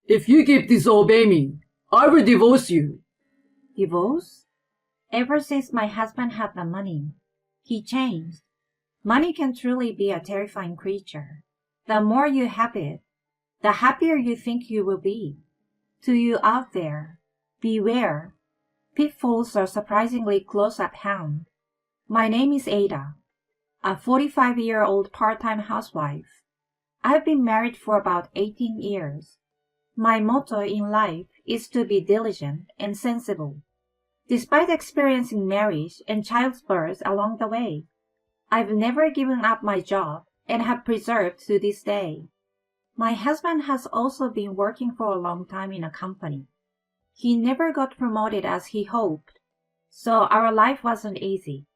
If you keep disobeying me, I will divorce you. Divorce? Ever since my husband had the money, he changed. Money can truly be a terrifying creature. The more you have it, the happier you think you will be. To you out there, beware. Pitfalls are surprisingly close at hand. My name is Ada, a 45-year-old part-time housewife. I've been married for about 18 years. My motto in life is to be diligent and sensible. Despite experiencing marriage and childbirth along the way, I've never given up my job and have persevered to this day. My husband has also been working for a long time in a company. He never got promoted as he hoped, so our life wasn't easy.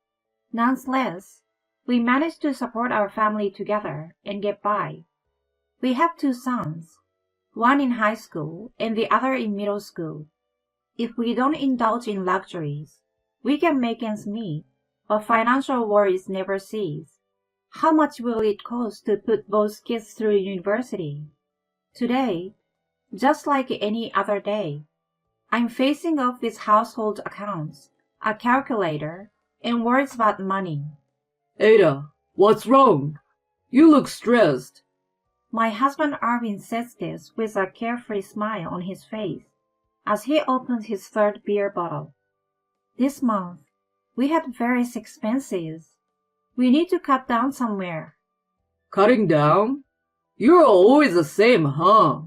Nonetheless, we managed to support our family together and get by. We have 2 sons, one in high school and the other in middle school. If we don't indulge in luxuries, we can make ends meet, but financial worries never cease. How much will it cost to put both kids through university? Today, just like any other day, I'm facing off with household accounts, a calculator, and worries about money. Ada, what's wrong? You look stressed. My husband Arvin says this with a carefree smile on his face as he opens his 3rd beer bottle. This month, we had various expenses. We need to cut down somewhere. Cutting down? You're always the same, huh?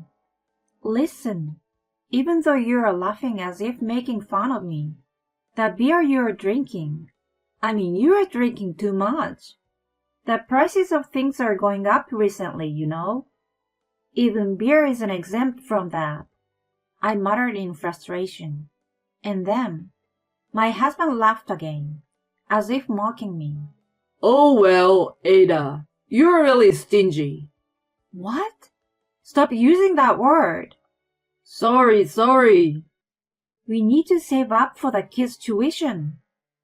Listen, even though you're laughing as if making fun of me, the beer you're drinking, you're drinking too much. The prices of things are going up recently, you know. Even beer isn't exempt from that. I muttered in frustration. And then, my husband laughed again, as if mocking me. Oh well, Ada, you're really stingy. What? Stop using that word. Sorry. We need to save up for the kids' tuition.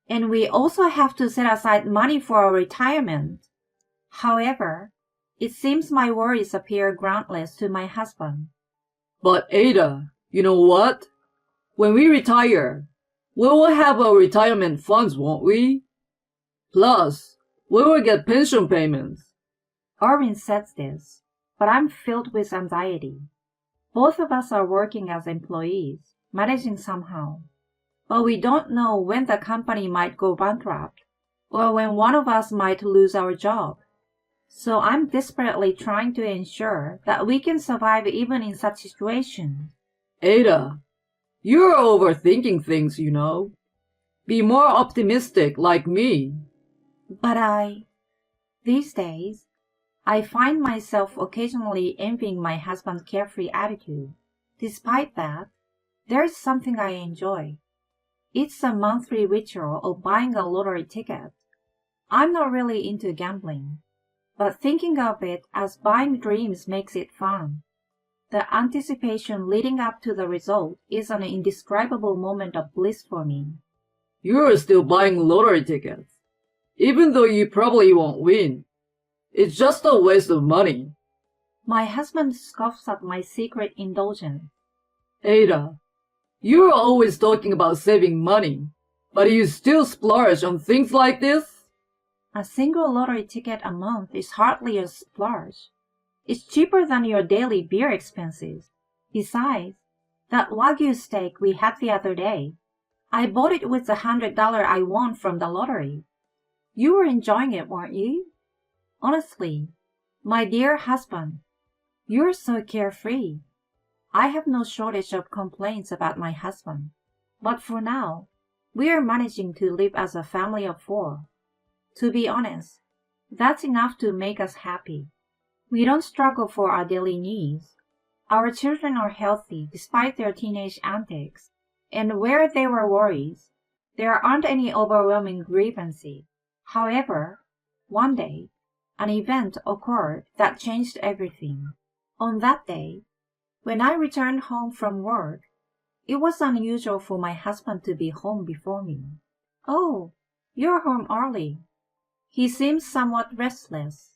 And we also have to set aside money for our retirement. However, it seems my worries appear groundless to my husband. But Ada, you know what? When we retire, we will have our retirement funds, won't we? Plus, we will get pension payments. Arvin says this, but I'm filled with anxiety. Both of us are working as employees, managing somehow. But we don't know when the company might go bankrupt, or when one of us might lose our job. So I'm desperately trying to ensure that we can survive even in such situations. Ada, you're overthinking things, you know. Be more optimistic like me. But these days, I find myself occasionally envying my husband's carefree attitude. Despite that, there is something I enjoy. It's a monthly ritual of buying a lottery ticket. I'm not really into gambling, but thinking of it as buying dreams makes it fun. The anticipation leading up to the result is an indescribable moment of bliss for me. You're still buying lottery tickets, even though you probably won't win. It's just a waste of money. My husband scoffs at my secret indulgence. Ada, you're always talking about saving money, but you still splurge on things like this? A single lottery ticket a month is hardly a splurge. It's cheaper than your daily beer expenses. Besides, that Wagyu steak we had the other day, I bought it with the $100 I won from the lottery. You were enjoying it, weren't you? Honestly, my dear husband, you're so carefree. I have no shortage of complaints about my husband, but for now, we are managing to live as a family of 4. To be honest, that's enough to make us happy. We don't struggle for our daily needs. Our children are healthy despite their teenage antics, and where there were worries, there aren't any overwhelming grievances. However, one day, an event occurred that changed everything. On that day, when I returned home from work, it was unusual for my husband to be home before me. "Oh, you're home early." He seemed somewhat restless.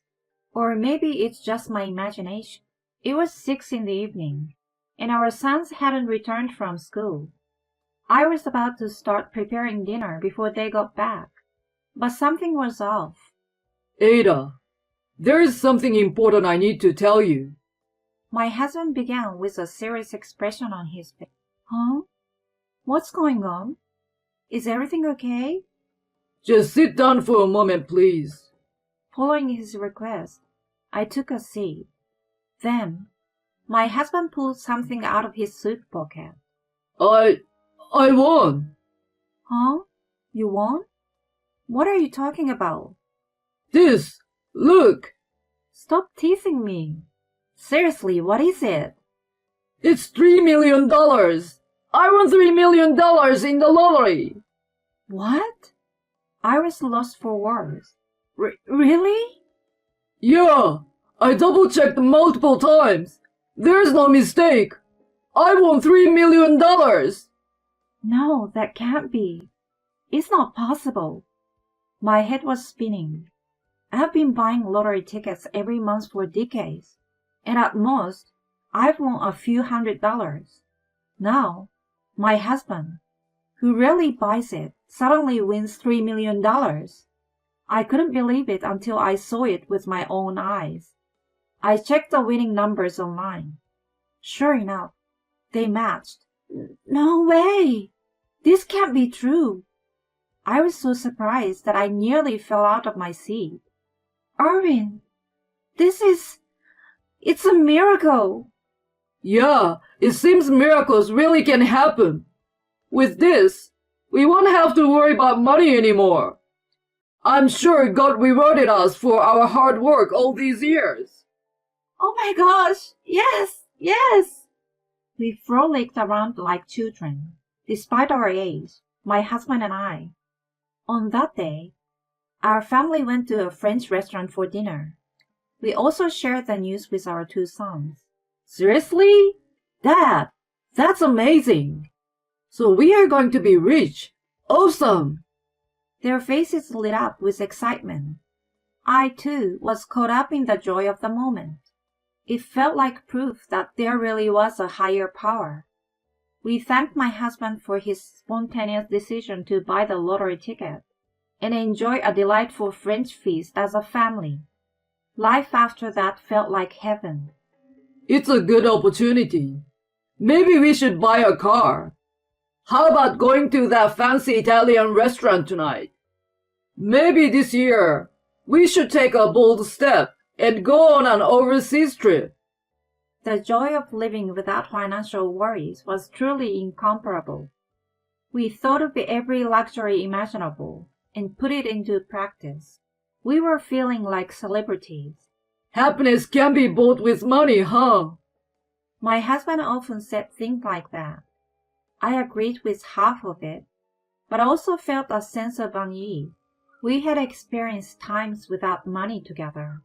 Or maybe it's just my imagination. It was 6 in the evening, and our sons hadn't returned from school. I was about to start preparing dinner before they got back, but something was off. Ada, there is something important I need to tell you. My husband began with a serious expression on his face. Huh? What's going on? Is everything okay? Just sit down for a moment, please. Following his request, I took a seat. Then, my husband pulled something out of his suit pocket. I won. Huh? You won? What are you talking about? This, look. Stop teasing me. Seriously, what is it? It's $3 million. I won $3 million in the lottery. What? I was lost for words. Really? Yeah, I double-checked multiple times. There's no mistake. I won $3 million. No, that can't be. It's not possible. My head was spinning. I've been buying lottery tickets every month for decades, and at most, I've won a few $100s. Now, my husband, who rarely buys it, suddenly wins $3 million. I couldn't believe it until I saw it with my own eyes. I checked the winning numbers online. Sure enough, they matched. No way! This can't be true. I was so surprised that I nearly fell out of my seat. Arvin, it's a miracle. Yeah, it seems miracles really can happen. With this, we won't have to worry about money anymore. I'm sure God rewarded us for our hard work all these years. Oh my gosh, yes, yes! We frolicked around like children, despite our age, my husband and I. On that day, our family went to a French restaurant for dinner. We also shared the news with our two sons. Seriously? Dad, that's amazing. So we are going to be rich. Awesome. Their faces lit up with excitement. I, too, was caught up in the joy of the moment. It felt like proof that there really was a higher power. We thanked my husband for his spontaneous decision to buy the lottery ticket and enjoy a delightful French feast as a family. Life after that felt like heaven. It's a good opportunity. Maybe we should buy a car. How about going to that fancy Italian restaurant tonight? Maybe this year, we should take a bold step and go on an overseas trip. The joy of living without financial worries was truly incomparable. We thought of every luxury imaginable and put it into practice. We were feeling like celebrities. Happiness can be bought with money, huh? My husband often said things like that. I agreed with half of it, but also felt a sense of unease. We had experienced times without money together.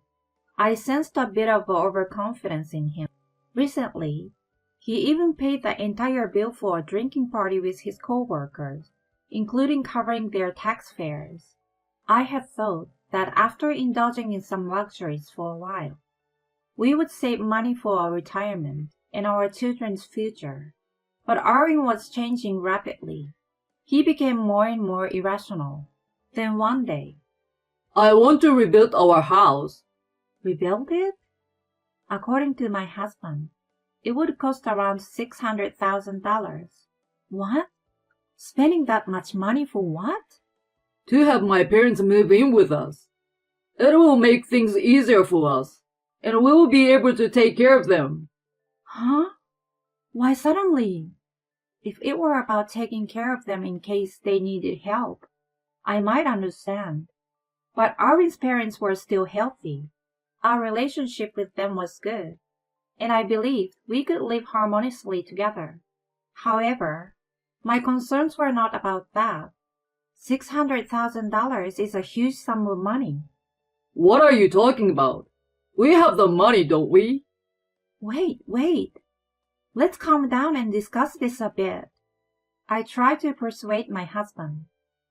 I sensed a bit of overconfidence in him. Recently, he even paid the entire bill for a drinking party with his co-workers, including covering their tax fares. I had thought that after indulging in some luxuries for a while, we would save money for our retirement and our children's future. But Arvin was changing rapidly. He became more and more irrational. Then one day, I want to rebuild our house. Rebuild it? According to my husband, it would cost around $600,000. What? Spending that much money for what? To have my parents move in with us. It will make things easier for us, and we will be able to take care of them. Huh? Why suddenly? If it were about taking care of them in case they needed help, I might understand. But Arvin's parents were still healthy. Our relationship with them was good, and I believed we could live harmoniously together. However, my concerns were not about that. $600,000 is a huge sum of money. What are you talking about? We have the money, don't we? Wait. Let's calm down and discuss this a bit. I tried to persuade my husband.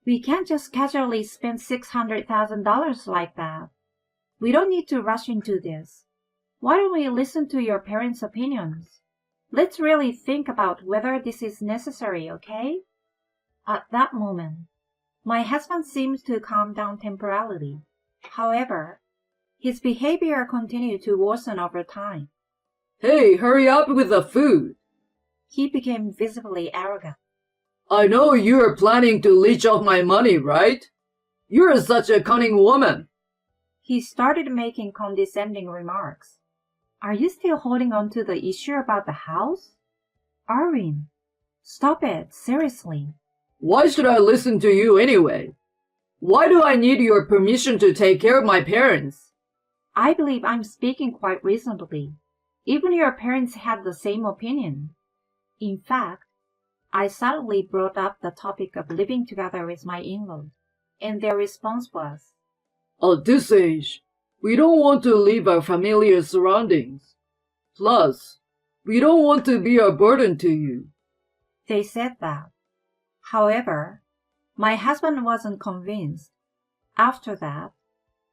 We can't just casually spend $600,000 like that. We don't need to rush into this. Why don't we listen to your parents' opinions? Let's really think about whether this is necessary, okay? At that moment, my husband seemed to calm down temporarily. However, his behavior continued to worsen over time. Hey, hurry up with the food. He became visibly arrogant. I know you're planning to leech off my money, right? You're such a cunning woman. He started making condescending remarks. Are you still holding on to the issue about the house? Arvin, stop it, seriously. Why should I listen to you anyway? Why do I need your permission to take care of my parents? I believe I'm speaking quite reasonably. Even your parents had the same opinion. In fact, I suddenly brought up the topic of living together with my in-laws, and their response was, At this age, we don't want to leave our familiar surroundings. Plus, we don't want to be a burden to you. They said that. However, my husband wasn't convinced. After that,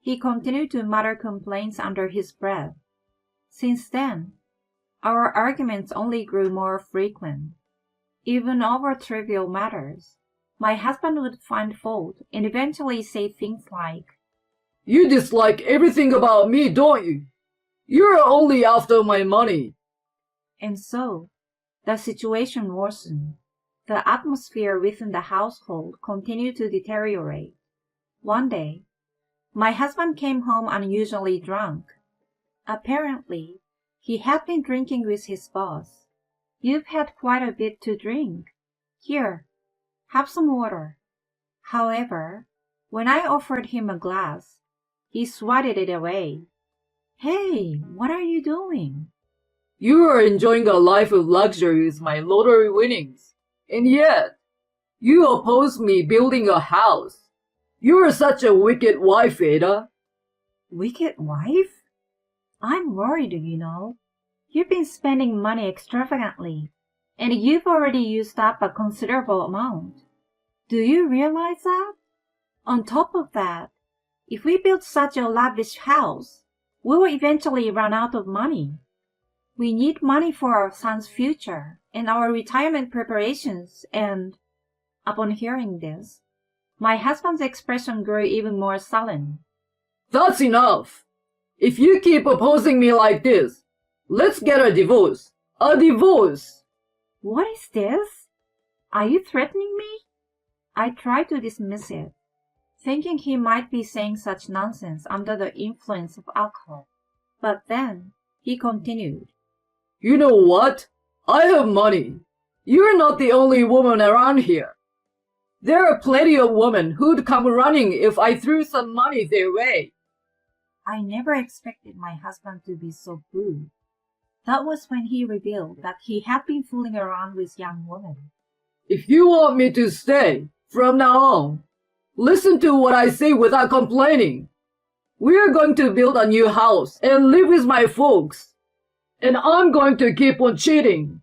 he continued to mutter complaints under his breath. Since then, our arguments only grew more frequent. Even over trivial matters, my husband would find fault and eventually say things like, You dislike everything about me, don't you? You're only after my money. And so, the situation worsened. The atmosphere within the household continued to deteriorate. One day, my husband came home unusually drunk. Apparently, he had been drinking with his boss. You've had quite a bit to drink. Here, have some water. However, when I offered him a glass, he swatted it away. Hey, what are you doing? You are enjoying a life of luxury with my lottery winnings. And yet, you oppose me building a house. You are such a wicked wife, Ada. Wicked wife? I'm worried, you know. You've been spending money extravagantly, and you've already used up a considerable amount. Do you realize that? On top of that, if we build such a lavish house, we will eventually run out of money. We need money for our son's future and our retirement preparations, and upon hearing this, my husband's expression grew even more sullen. That's enough. If you keep opposing me like this, let's get a divorce. A divorce! What is this? Are you threatening me? I tried to dismiss it, thinking he might be saying such nonsense under the influence of alcohol. But then he continued. You know what? I have money. You're not the only woman around here. There are plenty of women who'd come running if I threw some money their way. I never expected my husband to be so rude. That was when he revealed that he had been fooling around with young women. If you want me to stay, from now on, listen to what I say without complaining. We're going to build a new house and live with my folks. And I'm going to keep on cheating.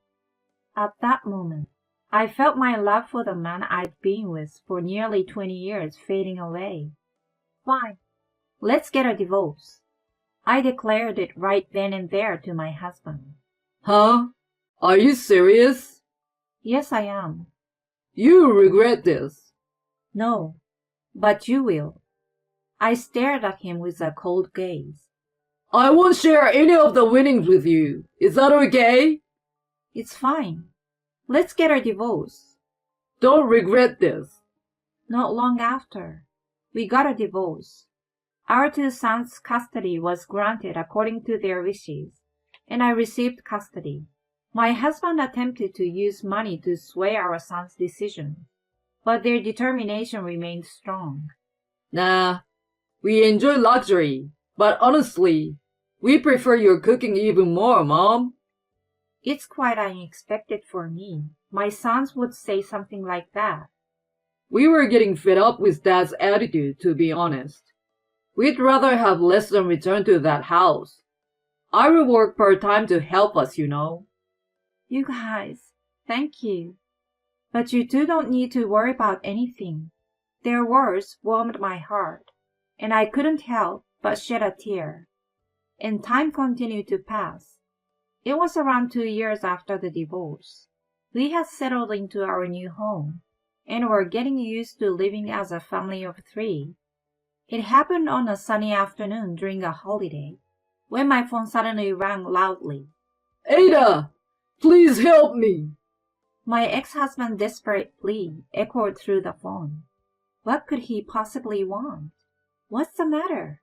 At that moment, I felt my love for the man I'd been with for nearly 20 years fading away. Fine, let's get a divorce. I declared it right then and there to my husband. Huh? Are you serious? Yes, I am. You regret this. No, but you will. I stared at him with a cold gaze. I won't share any of the winnings with you. Is that okay? It's fine. Let's get a divorce. Don't regret this. Not long after, we got a divorce. Our two sons' custody was granted according to their wishes, and I received custody. My husband attempted to use money to sway our sons' decision, but their determination remained strong. Nah, we enjoy luxury, but honestly, we prefer your cooking even more, Mom. It's quite unexpected for me. My sons would say something like that. We were getting fed up with Dad's attitude, to be honest. We'd rather have less than return to that house. I will work part-time to help us, you know. You guys, thank you. But you two don't need to worry about anything. Their words warmed my heart, and I couldn't help but shed a tear. And time continued to pass. It was around 2 years after the divorce. We had settled into our new home and were getting used to living as a family of 3. It happened on a sunny afternoon during a holiday when my phone suddenly rang loudly. Ada, please help me. My ex-husband's desperate plea echoed through the phone. What could he possibly want? What's the matter?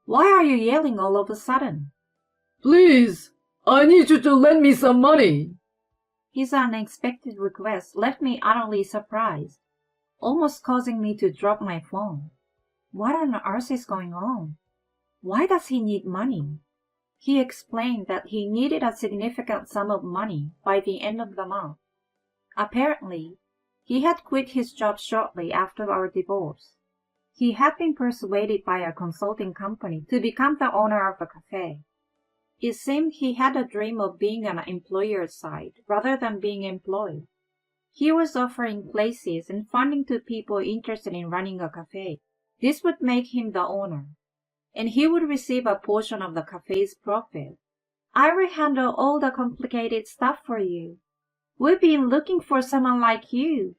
Why are you yelling all of a sudden? Please, I need you to lend me some money. His unexpected request left me utterly surprised, almost causing me to drop my phone. What on earth is going on? Why does he need money? He explained that he needed a significant sum of money by the end of the month. Apparently, he had quit his job shortly after our divorce. He had been persuaded by a consulting company to become the owner of a cafe. It seemed he had a dream of being on an employer's side rather than being employed. He was offering places and funding to people interested in running a cafe. This would make him the owner, and he would receive a portion of the cafe's profit. I will handle all the complicated stuff for you. We've been looking for someone like you.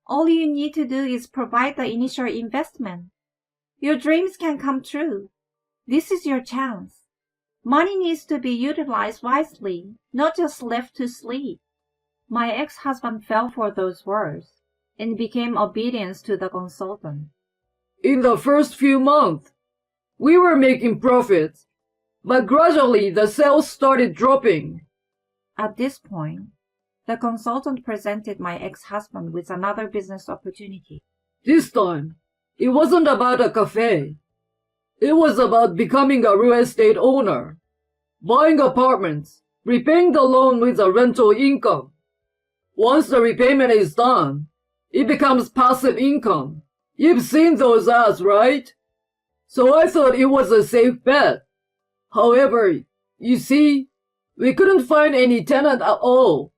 All you need to do is provide the initial investment. Your dreams can come true. This is your chance. Money needs to be utilized wisely, not just left to sleep. My ex-husband fell for those words and became obedient to the consultant. In the first few months, we were making profits, but gradually the sales started dropping. At this point, the consultant presented my ex-husband with another business opportunity. This time, it wasn't about a cafe. It was about becoming a real estate owner, buying apartments, repaying the loan with a rental income. Once the repayment is done, it becomes passive income. You've seen those ads, right? So I thought it was a safe bet. However, you see, we couldn't find any tenant at all,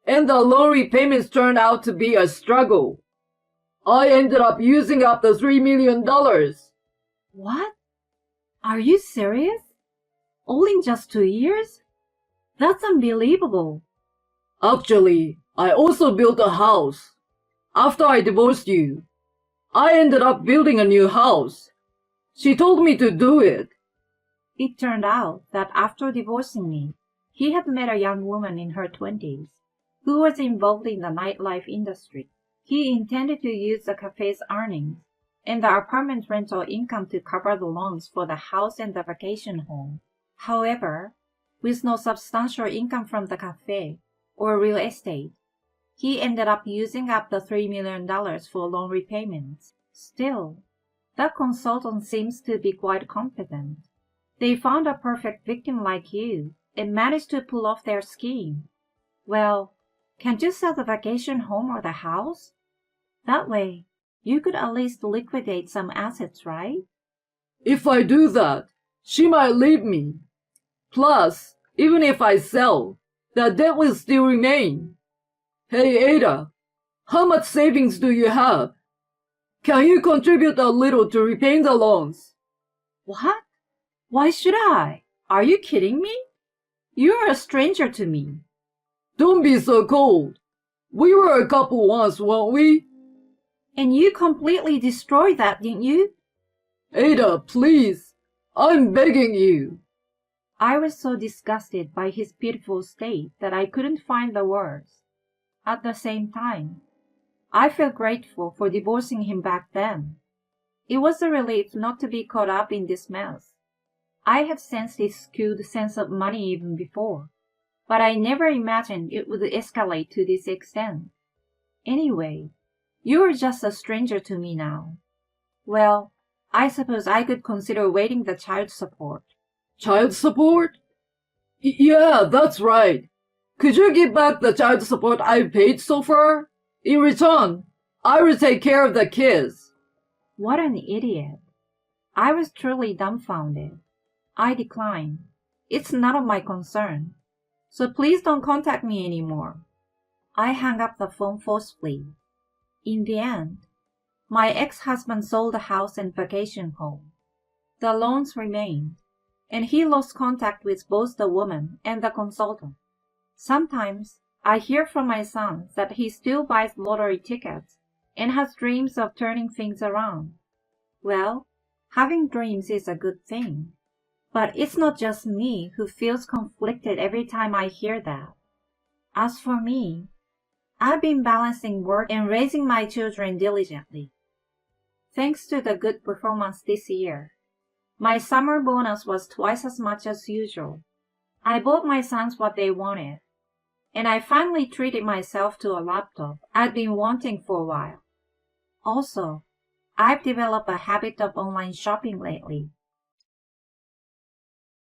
and the loan repayments turned out to be a struggle. I ended up using up the $3 million. What? Are you serious? All in just 2 years? That's unbelievable. Actually, I also built a house. After I divorced you, I ended up building a new house. She told me to do it. It turned out that after divorcing me, he had met a young woman in her 20s who was involved in the nightlife industry. He intended to use the cafe's earnings and the apartment rental income to cover the loans for the house and the vacation home. However, with no substantial income from the cafe or real estate, he ended up using up the $3 million for loan repayments. Still, the consultant seems to be quite competent. They found a perfect victim like you and managed to pull off their scheme. Well, can't you sell the vacation home or the house? That way, you could at least liquidate some assets, right? If I do that, she might leave me. Plus, even if I sell, the debt will still remain. Hey Ada, how much savings do you have? Can you contribute a little to repaying the loans? What? Why should I? Are you kidding me? You're a stranger to me. Don't be so cold. We were a couple once, weren't we? And you completely destroyed that, didn't you? Ada, please. I'm begging you. I was so disgusted by his pitiful state that I couldn't find the words. At the same time, I felt grateful for divorcing him back then. It was a relief not to be caught up in this mess. I had sensed his skewed sense of money even before, but I never imagined it would escalate to this extent. Anyway, you are just a stranger to me now. Well, I suppose I could consider waiving the child support. Child support? Yeah, that's right. Could you give back the child support I've paid so far? In return, I will take care of the kids. What an idiot. I was truly dumbfounded. I declined. It's none of my concern. So please don't contact me anymore. I hung up the phone forcefully. In the end, my ex-husband sold the house and vacation home. The loans remained, and he lost contact with both the woman and the consultant. Sometimes I hear from my son that he still buys lottery tickets and has dreams of turning things around. Well, having dreams is a good thing. But it's not just me who feels conflicted every time I hear that. As for me, I've been balancing work and raising my children diligently. Thanks to the good performance this year, my summer bonus was twice as much as usual. I bought my sons what they wanted, and I finally treated myself to a laptop I'd been wanting for a while. Also, I've developed a habit of online shopping lately.